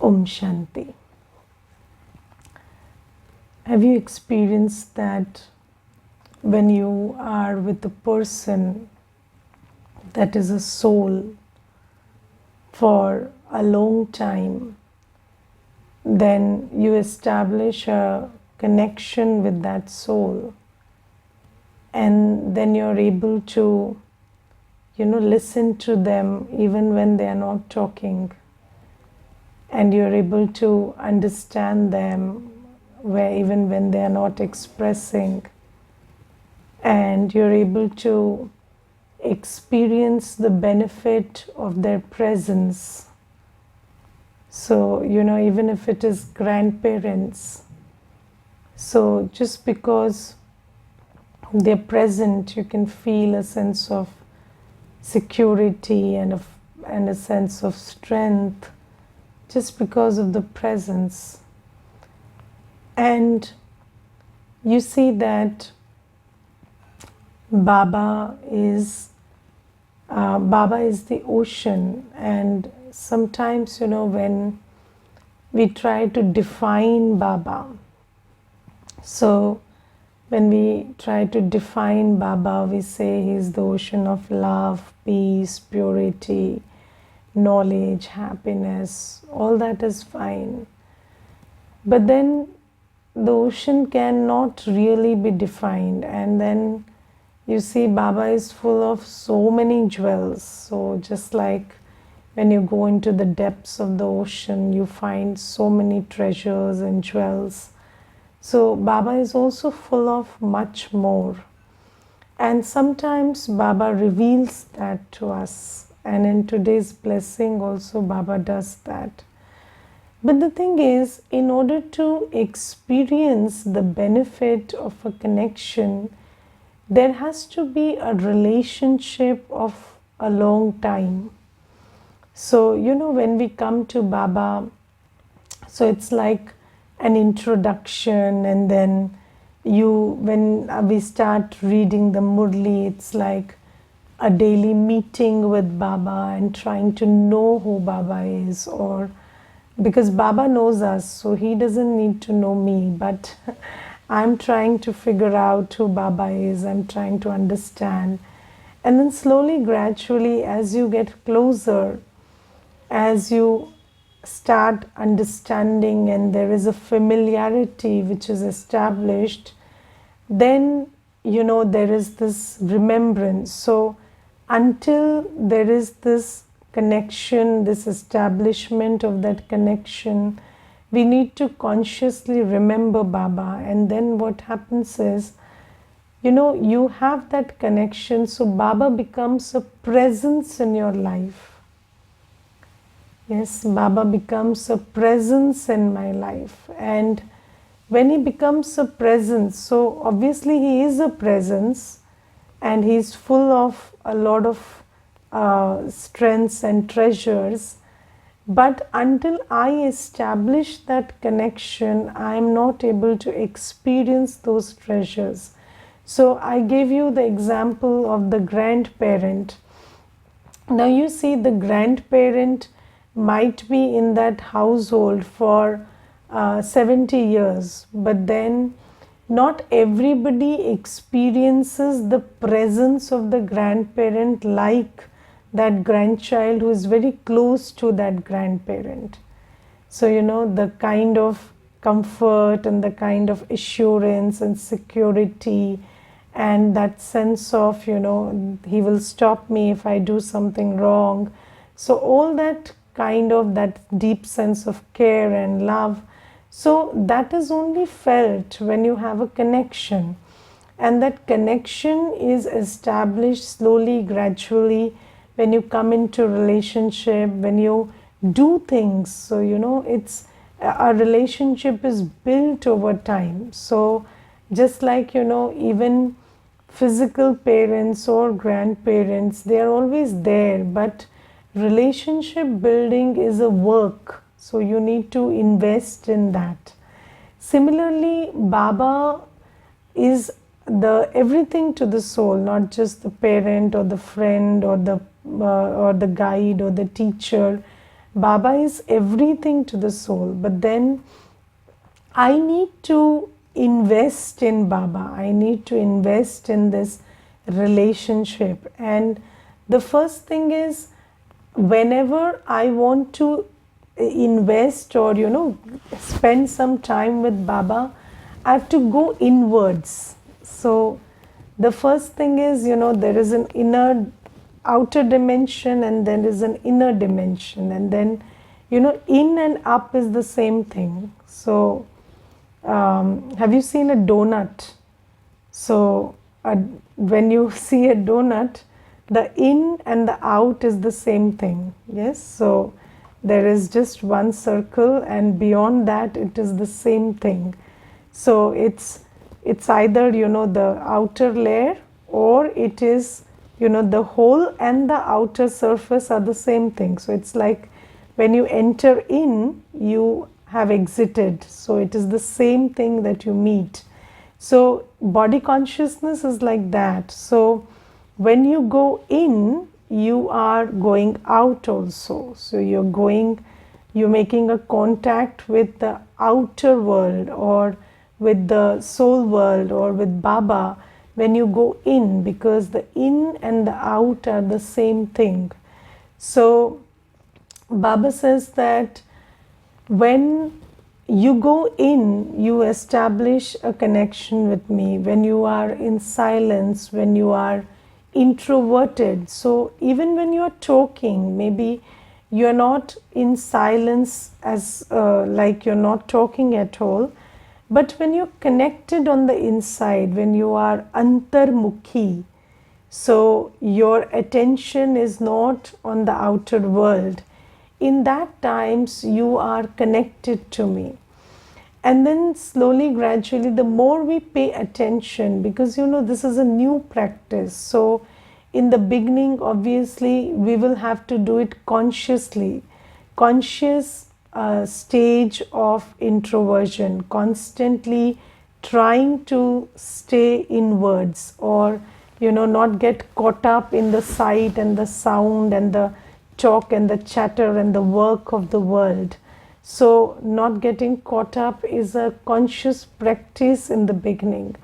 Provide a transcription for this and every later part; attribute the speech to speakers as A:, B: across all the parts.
A: Om Shanti. Have you experienced that when you are with a person that is a soul for a long time, then you establish a connection with that soul, and then you're able to, listen to them even when they are not talking, and you're able to understand them even when they are not expressing, and you're able to experience the benefit of their presence. So, even if it is grandparents, so just because they're present, you can feel a sense of security and a sense of strength just because of the presence. And you see that Baba is the ocean, and sometimes when we try to define Baba, so when we try to define Baba, we say he's the ocean of love, peace, purity, knowledge, happiness. All that is fine, but then the ocean cannot really be defined. And then you see Baba is full of so many jewels. So just like when you go into the depths of the ocean, you find so many treasures and jewels. So Baba is also full of much more. And sometimes Baba reveals that to us. And in today's blessing also Baba does that. But the thing is, in order to experience the benefit of a connection, there has to be a relationship of a long time. So, when we come to Baba, so it's like an introduction, and then when we start reading the Murli, it's like a daily meeting with Baba and trying to know who Baba is, or because Baba knows us, so he doesn't need to know me, but I'm trying to figure out who Baba is. I'm trying to understand. And then slowly, gradually, as you get closer, as you start understanding and there is a familiarity which is established, then there is this remembrance. So until there is this connection, this establishment of that connection, we need to consciously remember Baba. And then what happens is, you have that connection, so Baba becomes a presence in your life. Yes, Baba becomes a presence in my life. And when he becomes a presence, so obviously he is a presence and he's full of a lot of strengths and treasures. But until I establish that connection, I am not able to experience those treasures. So I gave you the example of the grandparent. Now you see, the grandparent might be in that household for 70 years, but then not everybody experiences the presence of the grandparent like that grandchild who is very close to that grandparent. So the kind of comfort and the kind of assurance and security and that sense of he will stop me if I do something wrong. So all that kind of that deep sense of care and love, so that is only felt when you have a connection, and that connection is established slowly, gradually, when you come into relationship, when you do things. So it's a relationship is built over time. So just like even physical parents or grandparents, they are always there, but relationship building is a work, so you need to invest in that. Similarly, Baba is the everything to the soul, not just the parent or the friend or the guide or the teacher, Baba is everything to the soul, but then I need to invest in Baba. I need to invest in this relationship. And the first thing is, whenever I want to invest or, spend some time with Baba, I have to go inwards. So the first thing is, there is an outer dimension and there is an inner dimension. And then, in and up is the same thing. So, have you seen a donut? So, when you see a donut, the in and the out is the same thing. Yes, so there is just one circle, and beyond that, it is the same thing. So it's either the outer layer, or it is the whole and the outer surface are the same thing. So it's like when you enter in, you have exited. So it is the same thing that you meet. So body consciousness is like that. So when you go in, you are going out also. So you're making a contact with the outer world, or with the soul world, or with Baba when you go in, because the in and the out are the same thing. So Baba says that when you go in, you establish a connection with me. When you are in silence, when you are introverted, so even when you are talking, maybe you're not in silence, as like you're not talking at all, but when you're connected on the inside, when you are antarmukhi, so your attention is not on the outer world, in that times you are connected to me. And then slowly, gradually, the more we pay attention, because this is a new practice. So in the beginning, obviously, we will have to do it consciously. Conscious stage of introversion, constantly trying to stay inwards, or not get caught up in the sight and the sound and the talk and the chatter and the work of the world. So not getting caught up is a conscious practice in the beginning.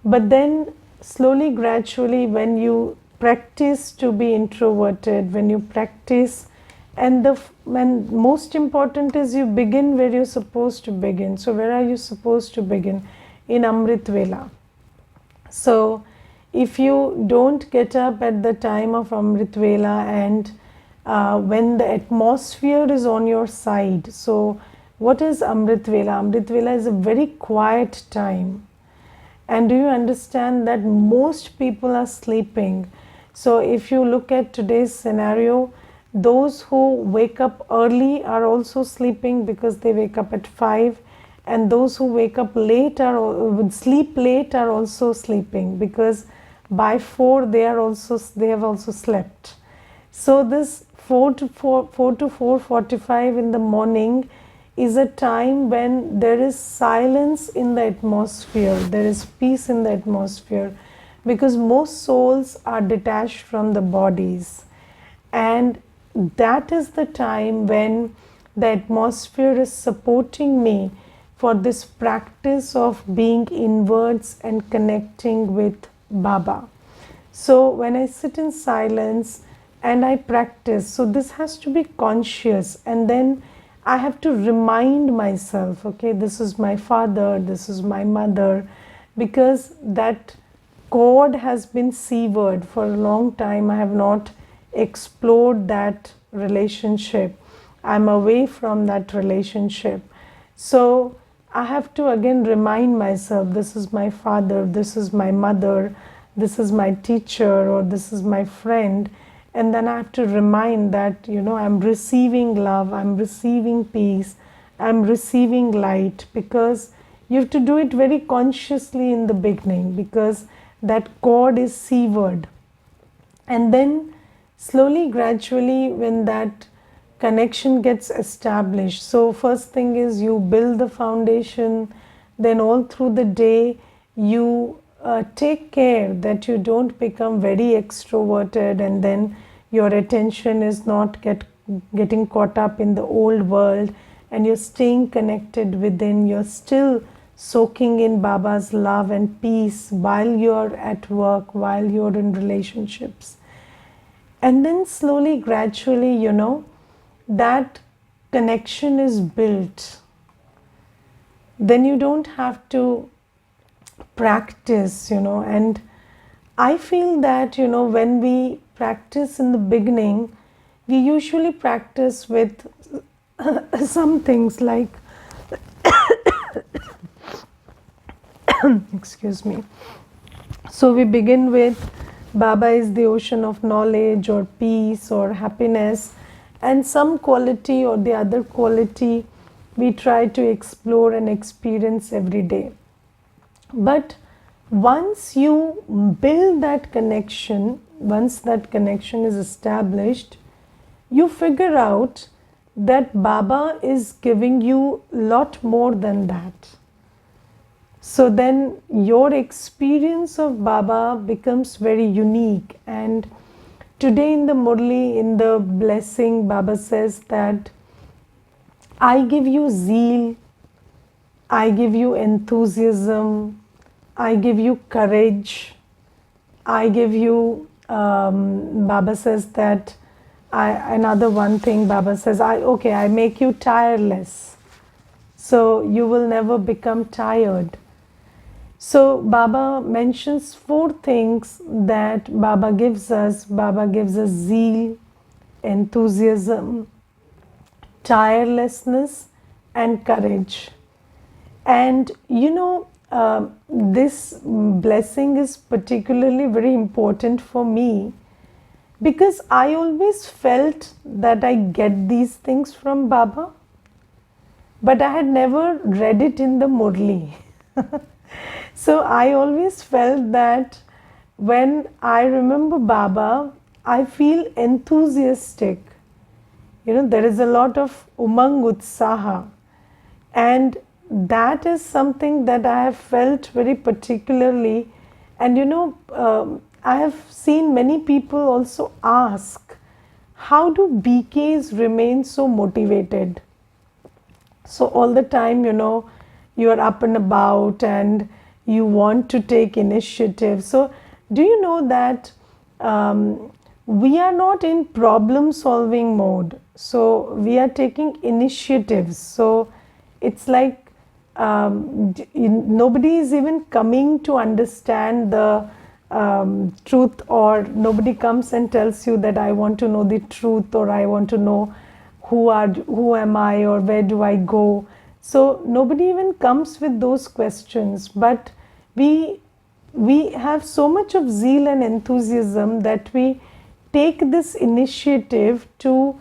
A: But then slowly, gradually, when you practice to be introverted, when you practice, and most important is, you begin where you're supposed to begin. So where are you supposed to begin? In Amrit Vela. So if you don't get up at the time of Amrit Vela, and when the atmosphere is on your side. So what is Amrit Vela? Amrit Vela is a very quiet time. And do you understand that most people are sleeping? So if you look at today's scenario, those who wake up early are also sleeping, because they wake up at 5, and those who wake up late would sleep late are also sleeping, because by 4 they have also slept. So this 4 to 4:45 in the morning is a time when there is silence in the atmosphere, there is peace in the atmosphere, because most souls are detached from the bodies. And that is the time when the atmosphere is supporting me for this practice of being inwards and connecting with Baba. So when I sit in silence and I practice, so this has to be conscious, and then I have to remind myself, okay, this is my father, this is my mother, because that cord has been severed for a long time. I have not explored that relationship. I'm away from that relationship. So I have to again remind myself, this is my father, this is my mother, this is my teacher, or this is my friend. And then I have to remind that, I'm receiving love, I'm receiving peace, I'm receiving light, because you have to do it very consciously in the beginning, because that cord is severed. And then slowly, gradually, when that connection gets established, so first thing is you build the foundation, then all through the day you take care that you don't become very extroverted, and then your attention is not get getting caught up in the old world, and you're staying connected within. You're still soaking in Baba's love and peace while you're at work, while you're in relationships. And then slowly, gradually, that connection is built. Then you don't have to practice, and I feel that, when we practice in the beginning, we usually practice with some things like, excuse me. So we begin with Baba is the ocean of knowledge or peace or happiness, and some quality or the other quality we try to explore and experience every day. But once you build that connection, once that connection is established, you figure out that Baba is giving you a lot more than that. So then your experience of Baba becomes very unique. And today in the Murli, in the blessing, Baba says that I give you zeal, I give you enthusiasm, I give you courage, I give you, Baba says that, another one thing Baba says, I make you tireless. So you will never become tired. So Baba mentions 4 things that Baba gives us. Baba gives us zeal, enthusiasm, tirelessness, and courage. And this blessing is particularly very important for me, because I always felt that I get these things from Baba, but I had never read it in the Murli. So I always felt that when I remember Baba, I feel enthusiastic. There is a lot of umang utsaha, and that is something that I have felt very particularly. And I have seen many people also ask, how do BKs remain so motivated? So all the time, you are up and about and you want to take initiative. So do you know that we are not in problem solving mode? So we are taking initiatives. So it's like nobody is even coming to understand the truth, or nobody comes and tells you that I want to know the truth, or I want to know who am I, or where do I go. So nobody even comes with those questions, but we have so much of zeal and enthusiasm that we take this initiative to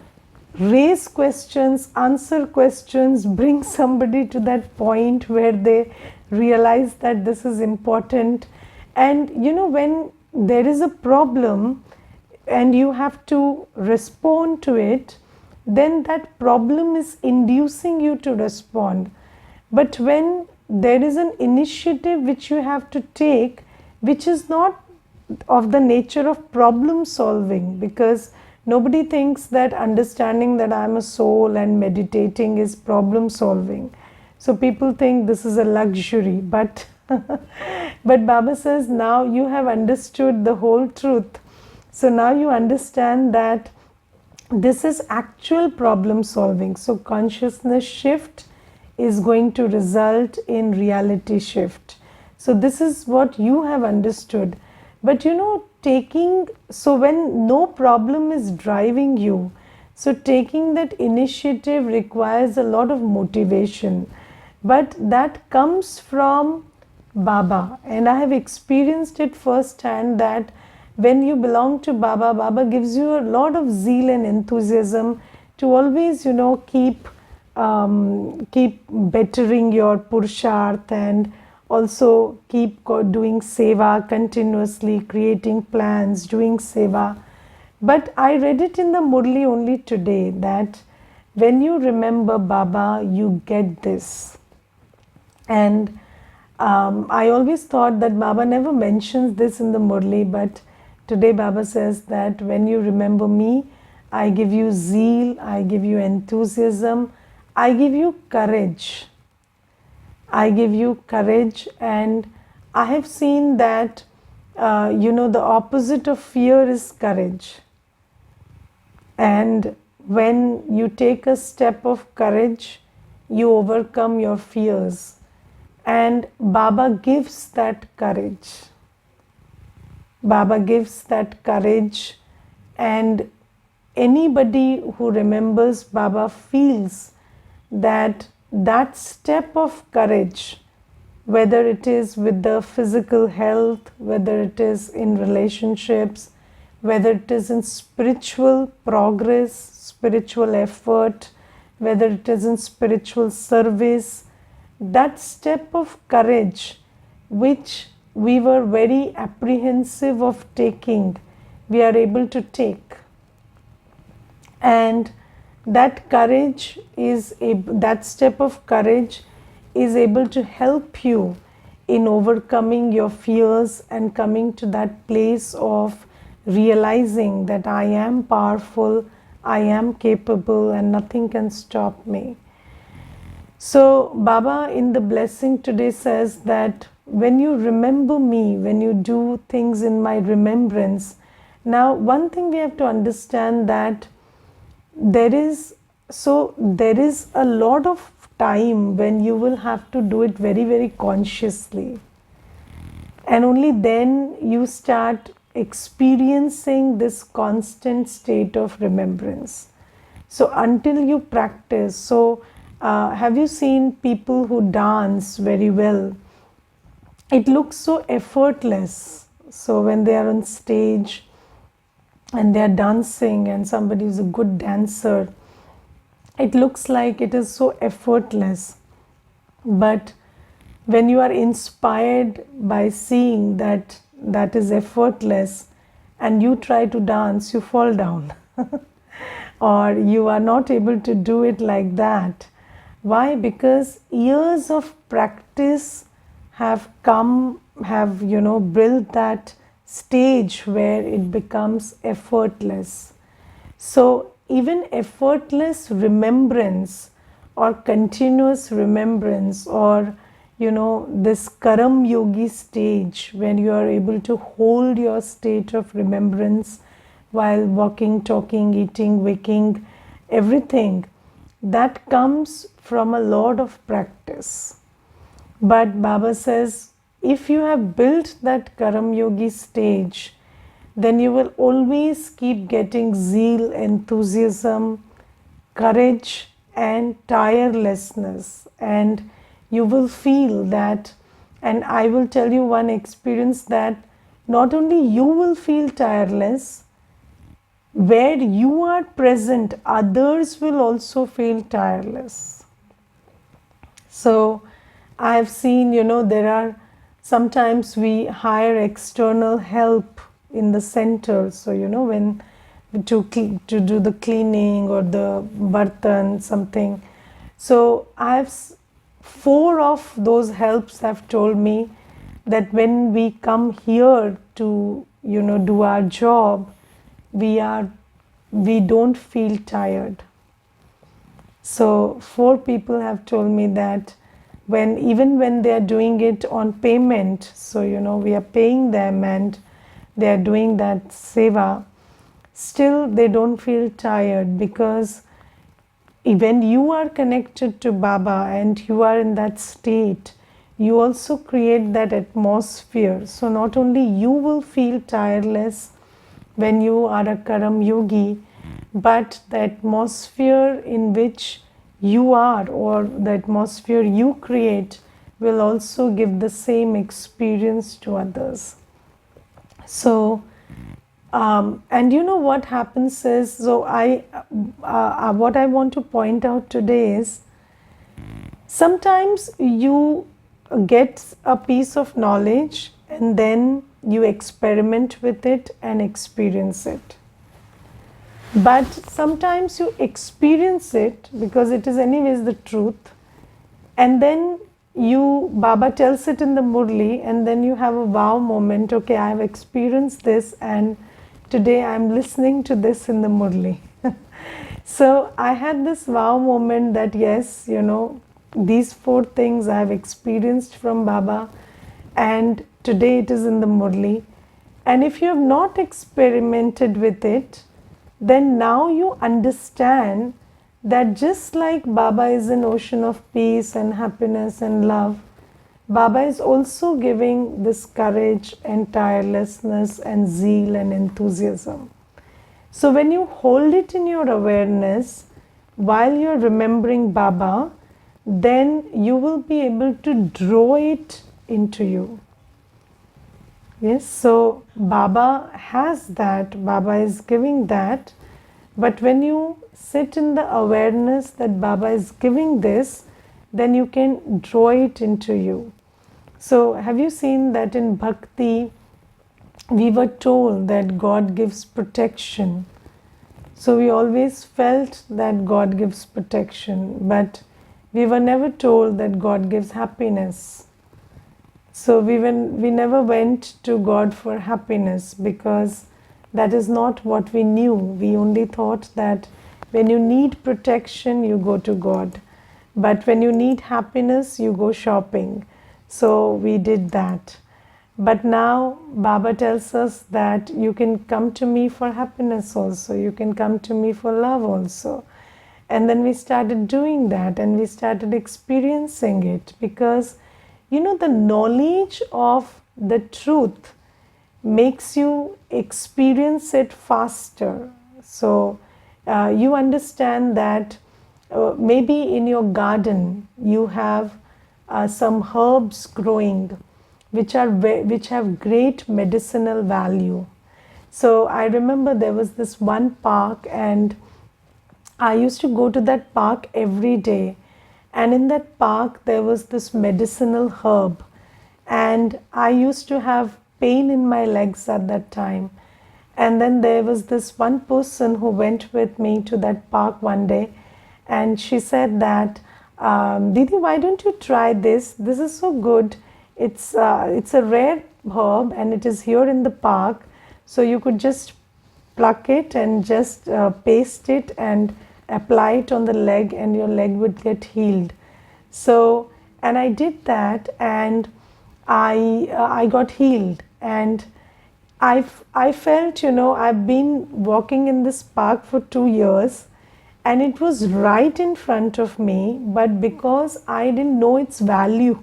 A: raise questions, answer questions, bring somebody to that point where they realize that this is important. And when there is a problem and you have to respond to it, then that problem is inducing you to respond. But when there is an initiative which you have to take, which is not of the nature of problem solving, because nobody thinks that understanding that I am a soul and meditating is problem solving. So people think this is a luxury, but but Baba says now you have understood the whole truth. So now you understand that this is actual problem solving. So consciousness shift is going to result in reality shift. So this is what you have understood. But so when no problem is driving you, so taking that initiative requires a lot of motivation. But that comes from Baba, and I have experienced it firsthand that when you belong to Baba, Baba gives you a lot of zeal and enthusiasm to always, keep bettering your Purusharth, and also keep doing seva continuously, creating plans, doing seva. But I read it in the Murli only today that when you remember Baba, you get this. And I always thought that Baba never mentions this in the Murli, but today Baba says that when you remember me, I give you zeal, I give you enthusiasm, I give you courage. I give you courage, and I have seen that, the opposite of fear is courage. And when you take a step of courage, you overcome your fears. And Baba gives that courage. Baba gives that courage, and anybody who remembers Baba feels that that step of courage, whether it is with the physical health, whether it is in relationships, whether it is in spiritual progress, spiritual effort, whether it is in spiritual service, that step of courage which we were very apprehensive of taking, we are able to take. And that courage is that step of courage is able to help you in overcoming your fears and coming to that place of realizing that I am powerful, I am capable, and nothing can stop me. So Baba in the blessing today says that when you remember me, when you do things in my remembrance, now one thing we have to understand that there is a lot of time when you will have to do it very, very consciously, and only then you start experiencing this constant state of remembrance. So until you practice, have you seen people who dance very well? It looks so effortless. So when they are on stage and they are dancing, and somebody is a good dancer, it looks like it is so effortless. But when you are inspired by seeing that that is effortless and you try to dance, you fall down or you are not able to do it like that. Why? Because years of practice have built that stage where it becomes effortless. So even effortless remembrance or continuous remembrance, or this Karam Yogi stage, when you are able to hold your state of remembrance while walking, talking, eating, waking, everything, that comes from a lot of practice. But Baba says, if you have built that Karam Yogi stage, then you will always keep getting zeal, enthusiasm, courage, and tirelessness. And you will feel that, and I will tell you one experience, that not only you will feel tireless, where you are present, others will also feel tireless. So I have seen, there are sometimes we hire external help in the center. So, when to do the cleaning or the bartan, something. So I have 4 of those helps have told me that when we come here to, do our job, we don't feel tired. So 4 people have told me that even when they are doing it on payment, so we are paying them and they are doing that seva, still they don't feel tired, because when you are connected to Baba and you are in that state, you also create that atmosphere. So not only you will feel tireless when you are a Karam Yogi, but the atmosphere in which you are, or the atmosphere you create, will also give the same experience to others. So and what happens is, so what I want to point out today is, sometimes you get a piece of knowledge and then you experiment with it and experience it. But sometimes you experience it because it is anyways the truth, and then Baba tells it in the Murli, and then you have a wow moment. Okay, I have experienced this, and today I am listening to this in the Murli. So I had this wow moment that yes, these four things I've experienced from Baba, and today it is in the Murli. And if you have not experimented with it, then now you understand that just like Baba is an ocean of peace and happiness and love, Baba is also giving this courage and tirelessness and zeal and enthusiasm. So when you hold it in your awareness while you're remembering Baba, then you will be able to draw it into you. Yes, so Baba has that, Baba is giving that. But when you sit in the awareness that Baba is giving this, then you can draw it into you. So have you seen that in Bhakti, we were told that God gives protection. So we always felt that God gives protection, but we were never told that God gives happiness. So we never went to God for happiness, because that is not what we knew. We only thought that when you need protection, you go to God. But when you need happiness, you go shopping. So we did that. But now Baba tells us that you can come to me for happiness also. You can come to me for love also. And then we started doing that, and we started experiencing it, because the knowledge of the truth makes you experience it faster. So you understand that maybe in your garden you have some herbs growing which have great medicinal value. So I remember there was this one park, and I used to go to that park every day. And in that park there was this medicinal herb, and I used to have pain in my legs at that time. And then there was this one person who went with me to that park one day, and she said that, Didi, why don't you try this? This is so good. It's a rare herb, and it is here in the park. So you could just pluck it and just paste it and apply it on the leg, and your leg would get healed. So, and I did that, and I got healed. And I felt, I've been walking in this park for 2 years, and it was right in front of me, but because I didn't know its value,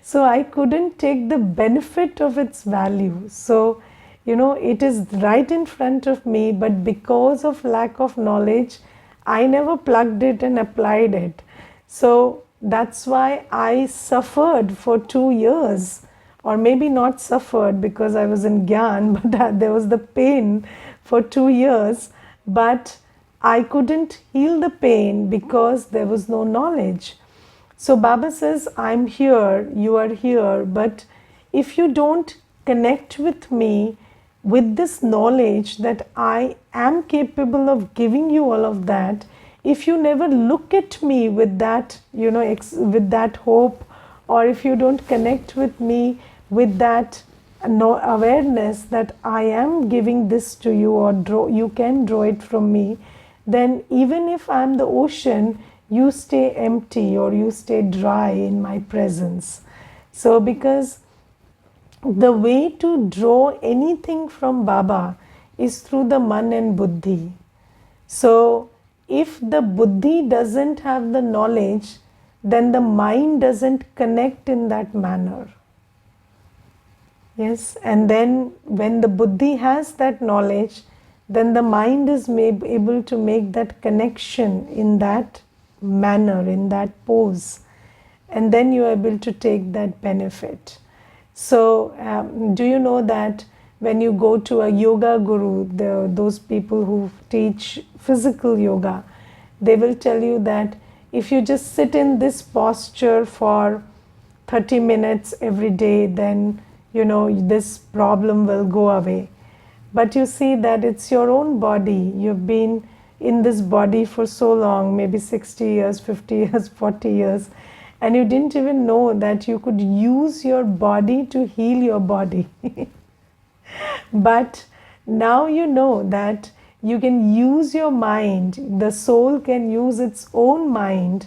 A: so I couldn't take the benefit of its value. So, it is right in front of me, but because of lack of knowledge, I never plugged it and applied it. So that's why I suffered for 2 years, or maybe not suffered because I was in Gyan, but there was the pain for 2 years. But I couldn't heal the pain because there was no knowledge. So Baba says, I'm here, you are here, but if you don't connect with me with this knowledge that I am capable of giving you all of that, if you never look at me with that, with that hope, or if you don't connect with me with that awareness that I am giving this to you, or you can draw it from me, then even if I'm the ocean, you stay empty or you stay dry in my presence. So because the way to draw anything from Baba is through the man and buddhi. So if the buddhi doesn't have the knowledge, then the mind doesn't connect in that manner. Yes, and then when the buddhi has that knowledge, then the mind is able to make that connection in that manner, in that pose, and then you are able to take that benefit. So do you know that when you go to a yoga guru, those people who teach physical yoga, they will tell you that if you just sit in this posture for 30 minutes every day, then this problem will go away. But you see that it's your own body. You've been in this body for so long, maybe 60 years, 50 years, 40 years, and you didn't even know that you could use your body to heal your body. But now you know that you can use your mind, the soul can use its own mind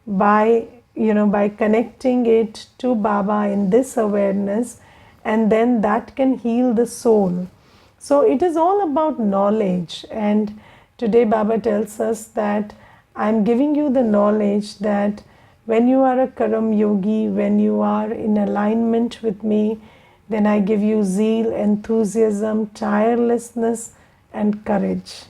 A: by, by connecting it to Baba in this awareness, and then that can heal the soul. So it is all about knowledge, and today Baba tells us that I'm giving you the knowledge that when you are a Karam Yogi, when you are in alignment with me, then I give you zeal, enthusiasm, tirelessness, and courage.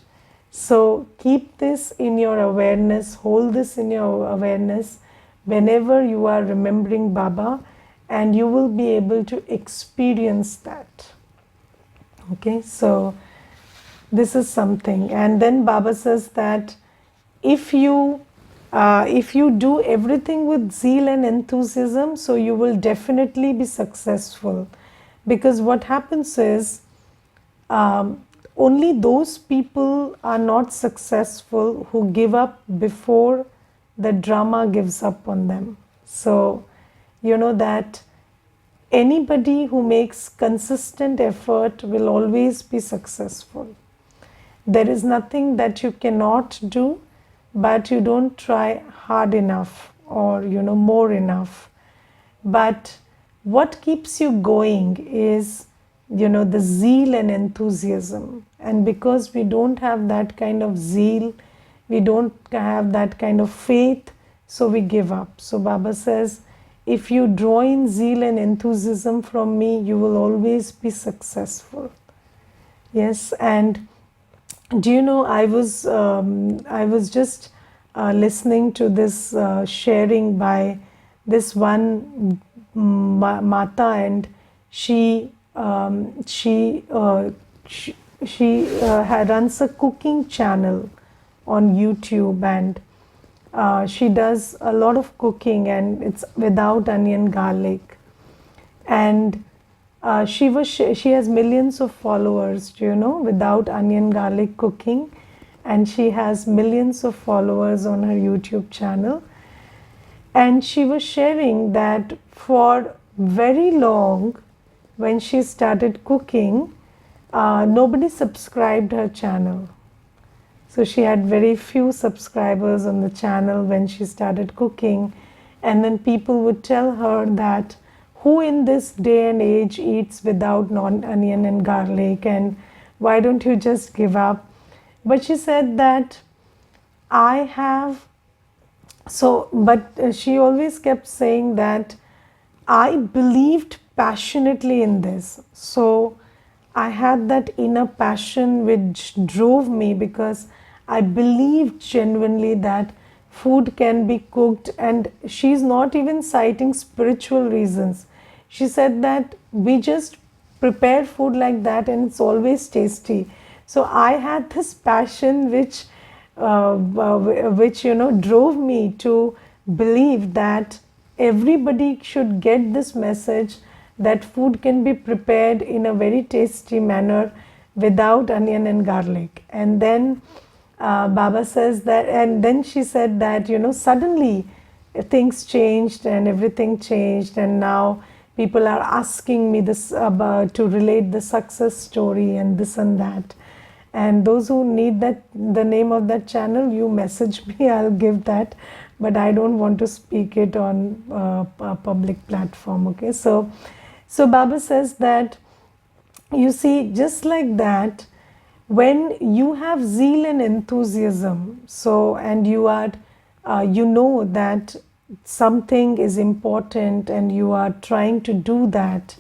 A: So keep this in your awareness, hold this in your awareness whenever you are remembering Baba, and you will be able to experience that. Okay, so this is something. And then Baba says that if you do everything with zeal and enthusiasm, so you will definitely be successful. Because what happens is, only those people are not successful who give up before the drama gives up on them. So, you know that anybody who makes consistent effort will always be successful. There is nothing that you cannot do, but you don't try hard enough or more enough. But what keeps you going is the zeal and enthusiasm. And because we don't have that kind of zeal, we don't have that kind of faith, so we give up. So Baba says, if you draw in zeal and enthusiasm from me, you will always be successful. Yes. And do you know, I was just listening to this sharing by this one Mata, and she runs a cooking channel on YouTube, and she does a lot of cooking, and it's without onion, garlic, and she has millions of followers, without onion, garlic cooking, and she has millions of followers on her YouTube channel. And she was sharing that for very long, when she started cooking, nobody subscribed her channel. So she had very few subscribers on the channel when she started cooking. And then people would tell her that, who in this day and age eats without onion and garlic, and why don't you just give up? But she said that she always kept saying that I believed passionately in this. So I had that inner passion which drove me, because I believed genuinely that food can be cooked. And she's not even citing spiritual reasons. She said that we just prepare food like that and it's always tasty. So I had this passion which drove me to believe that everybody should get this message, that food can be prepared in a very tasty manner without onion and garlic. And then Baba says that, and then she said that, suddenly things changed and everything changed, and now people are asking me this about to relate the success story and this and that. And those who need that, the name of that channel, you message me, I'll give that, but I don't want to speak it on a public platform. Okay, so Baba says that, you see, just like that, when you have zeal and enthusiasm, so, and you are that something is important and you are trying to do that,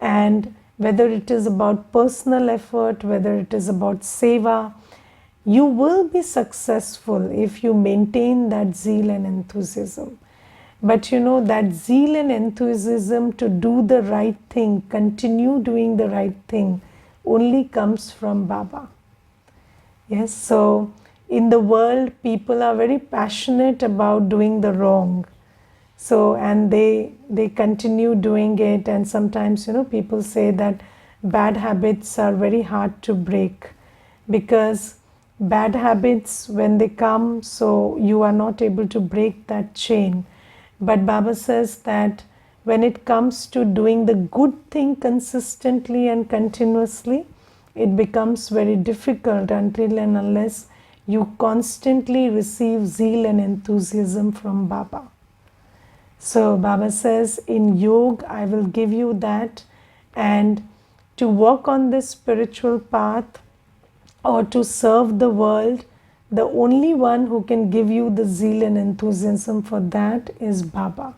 A: and whether it is about personal effort, whether it is about seva, you will be successful if you maintain that zeal and enthusiasm. But that zeal and enthusiasm to do the right thing, continue doing the right thing, only comes from Baba. Yes, so in the world, people are very passionate about doing the wrong. So, and they continue doing it, and sometimes, people say that bad habits are very hard to break, because bad habits, when they come, so you are not able to break that chain. But Baba says that when it comes to doing the good thing consistently and continuously, it becomes very difficult until and unless you constantly receive zeal and enthusiasm from Baba. So Baba says, in yoga, I will give you that, and to walk on this spiritual path or to serve the world, the only one who can give you the zeal and enthusiasm for that is Baba.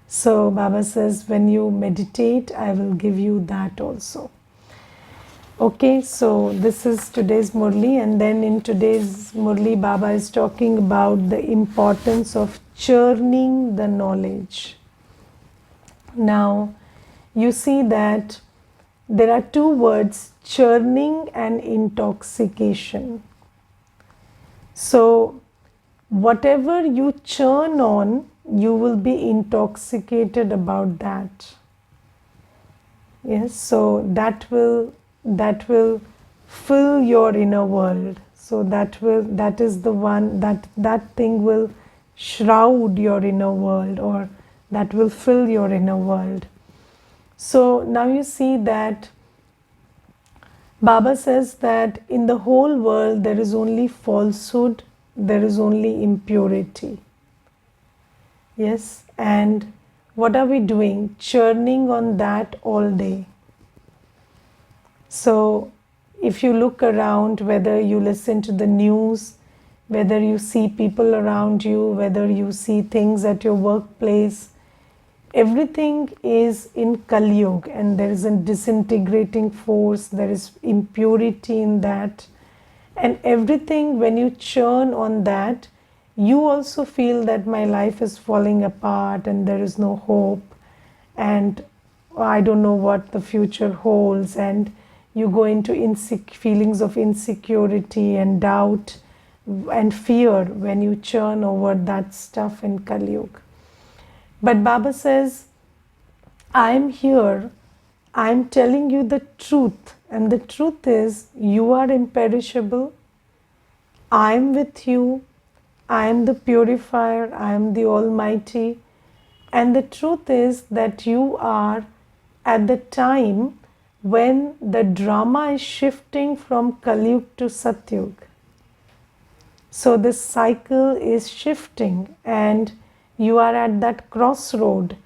A: So Baba says, when you meditate, I will give you that also. Okay, so this is today's Murli, and then in today's Murli, Baba is talking about the importance of churning the knowledge. Now, you see that there are two words, churning and intoxication. So, whatever you churn on, you will be intoxicated about that. Yes, so that will fill your inner world. So that is the one that thing will shroud your inner world, or that will fill your inner world. So now you see that Baba says that in the whole world there is only falsehood, there is only impurity. Yes, and what are we doing? Churning on that all day. So if you look around, whether you listen to the news, whether you see people around you, whether you see things at your workplace, everything is in Kali Yuga, and there is a disintegrating force, there is impurity in that, and everything, when you churn on that, you also feel that my life is falling apart and there is no hope, and I don't know what the future holds, and you go into feelings of insecurity and doubt and fear when you churn over that stuff in Kali Yuga. But Baba says, I am here, I am telling you the truth, and the truth is you are imperishable, I am with you, I am the purifier, I am the Almighty, and the truth is that you are at the time when the drama is shifting from Kali Yuga to Satyuga. So this cycle is shifting and you are at that crossroad,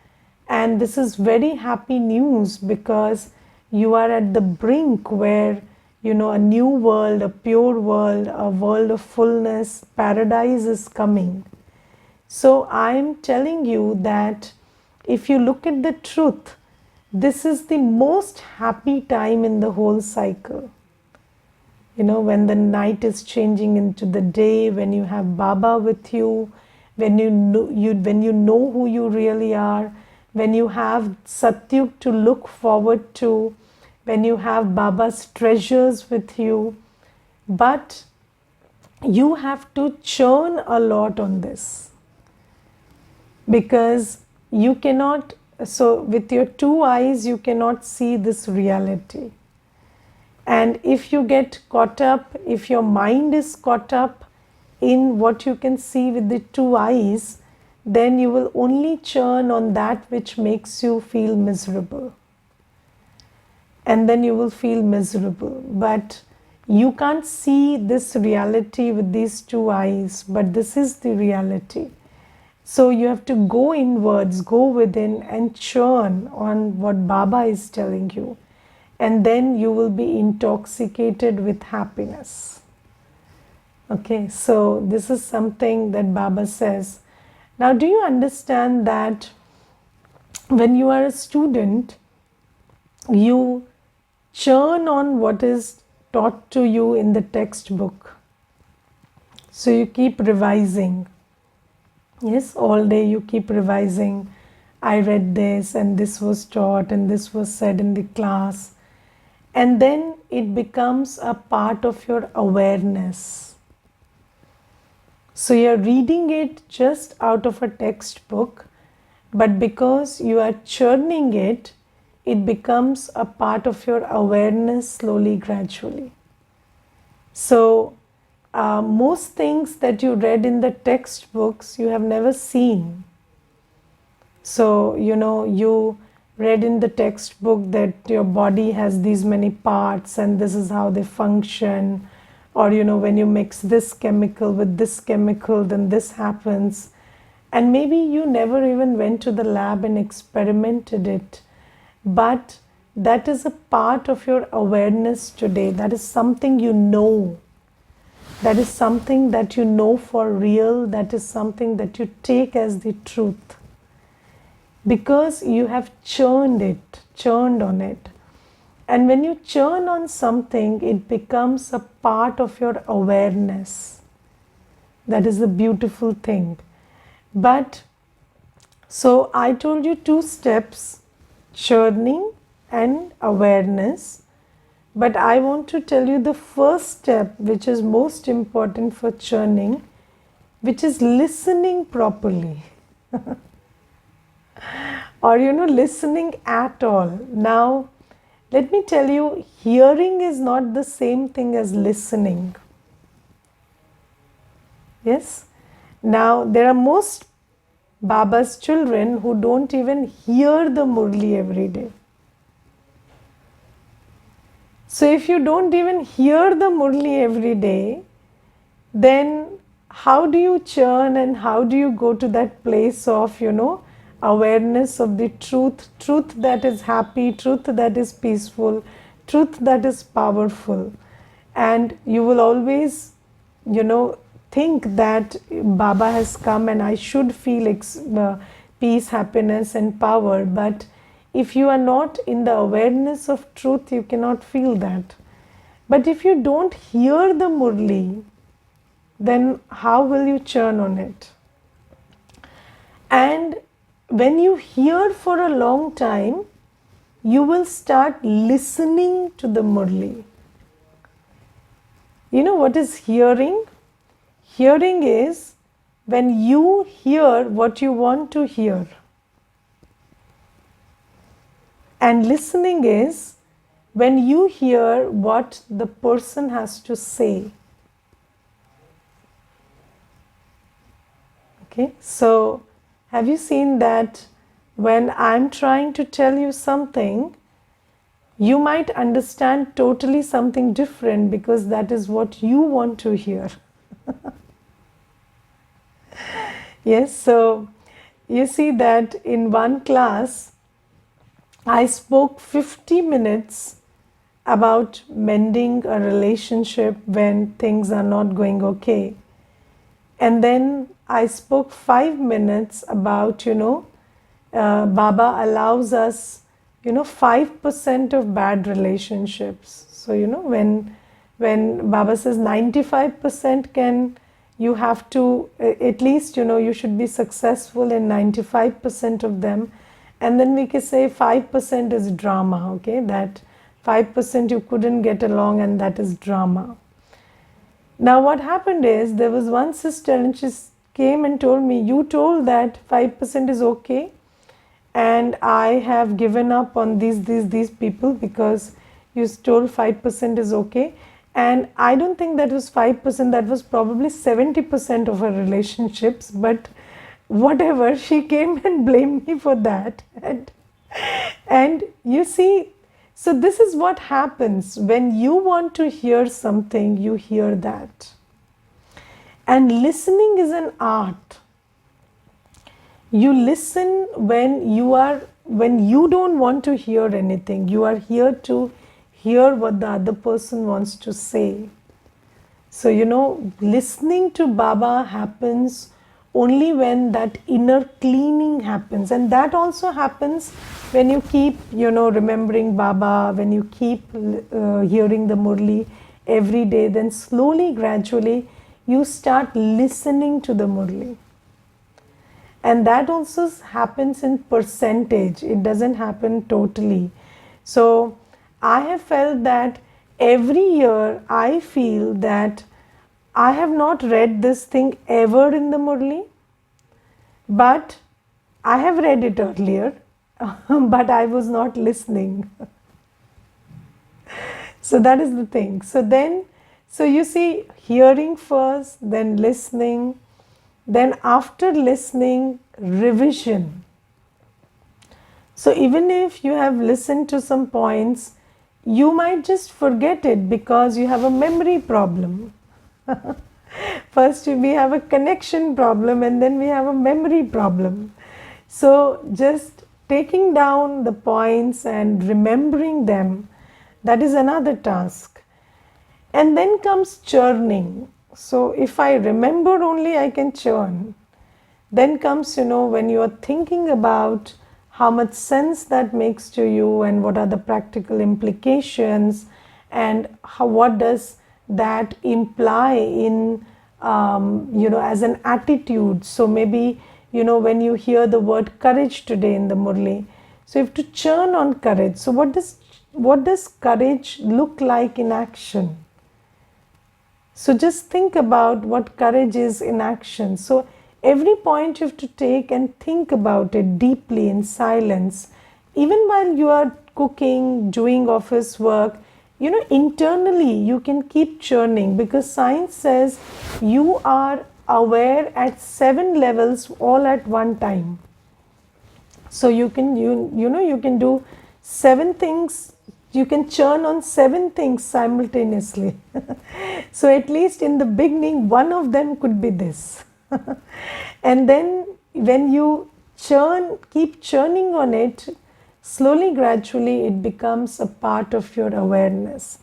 A: and this is very happy news because you are at the brink where a new world, a pure world, a world of fullness, paradise is coming. So I am telling you that if you look at the truth, this is the most happy time in the whole cycle. When the night is changing into the day, when you have Baba with you, when you know who you really are, when you have Satyuga to look forward to, when you have Baba's treasures with you. But you have to churn a lot on this, because you cannot, so with your two eyes you cannot see this reality. And if you get caught up, if your mind is caught up in what you can see with the two eyes, then you will only churn on that which makes you feel miserable. And then you will feel miserable. But you can't see this reality with these two eyes, but this is the reality. So you have to go inwards, go within and churn on what Baba is telling you. And then you will be intoxicated with happiness. Okay, so this is something that Baba says. Now, do you understand that when you are a student, you churn on what is taught to you in the textbook? So you keep revising. Yes, all day you keep revising. I read this and this was taught and this was said in the class. And then it becomes a part of your awareness. So you're reading it just out of a textbook, but because you are churning it, it becomes a part of your awareness slowly, gradually. So most things that you read in the textbooks, you have never seen. So, you read in the textbook that your body has these many parts and this is how they function, or when you mix this chemical with this chemical, then this happens. And maybe you never even went to the lab and experimented it, but that is a part of your awareness today. That is something you know. That is something that you know for real. That is something that you take as the truth. Because you have churned on it. And when you churn on something, it becomes a part of your awareness. That is the beautiful thing. But, so I told you 2 steps, churning and awareness. But I want to tell you the first step, which is most important for churning, which is listening properly. Or listening at all. Now, let me tell you, hearing is not the same thing as listening. Yes? Now, there are most Baba's children who don't even hear the Murli every day. So, if you don't even hear the Murli every day, then how do you churn and how do you go to that place of, awareness of the truth that is happy, truth that is peaceful, truth that is powerful? And you will always, think that Baba has come and I should feel peace, happiness and power. But if you are not in the awareness of truth, you cannot feel that. But if you don't hear the Murli, then how will you churn on it? And when you hear for a long time, you will start listening to the Murli. You know what is hearing? Hearing is when you hear what you want to hear. And listening is when you hear what the person has to say. Okay, so have you seen that when I'm trying to tell you something, you might understand totally something different because that is what you want to hear. Yes, so you see that in one class, I spoke 50 minutes about mending a relationship when things are not going okay. And then I spoke 5 minutes about, Baba allows us, 5% of bad relationships. So, when Baba says 95% you have to, at least, you should be successful in 95% of them. And then we can say 5% is drama, okay? That 5% you couldn't get along and that is drama. Now what happened is, there was one sister and she came and told me, you told that 5% is okay and I have given up on these people because you told 5% is okay. And I don't think that was 5%, that was probably 70% of our relationships, but whatever, she came and blamed me for that. And you see, so this is what happens when you want to hear something, you hear that. And listening is an art. You listen when you don't want to hear anything. You are here to hear what the other person wants to say. So, listening to Baba happens only when that inner cleaning happens. And that also happens when you keep, remembering Baba, when you keep hearing the Murli every day, then slowly, gradually, you start listening to the Murli. And that also happens in percentage. It doesn't happen totally. So, I have felt that every year I feel that I have not read this thing ever in the Murli, but I have read it earlier, but I was not listening. So that is the thing. So you see, hearing first, then listening, then after listening, revision. So even if you have listened to some points, you might just forget it because you have a memory problem. First, we have a connection problem and then we have a memory problem. So, just taking down the points and remembering them, that is another task. And then comes churning. So, if I remember only, I can churn. Then comes, when you are thinking about how much sense that makes to you and what are the practical implications and what does that imply in, as an attitude. So maybe, when you hear the word courage today in the Murli, so you have to churn on courage. So what does courage look like in action? So just think about what courage is in action. So every point you have to take and think about it deeply in silence. Even while you are cooking, doing office work, internally you can keep churning because science says you are aware at 7 levels all at one time. So you can do 7 things, you can churn on 7 things simultaneously. So at least in the beginning one of them could be this. And then when you keep churning on it, slowly, gradually it becomes a part of your awareness.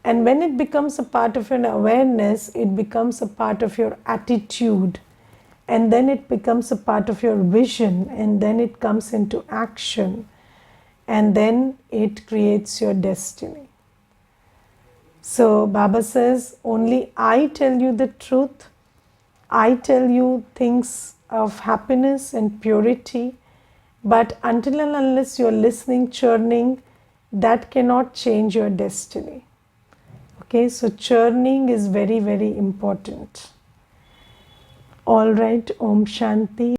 A: And when it becomes a part of your awareness, it becomes a part of your attitude, and then it becomes a part of your vision, and then it comes into action, and then it creates your destiny. So Baba says, only I tell you the truth. I tell you things of happiness and purity, but until and unless you're listening, churning, that cannot change your destiny. Okay, so churning is very, very important. All right, Om Shanti.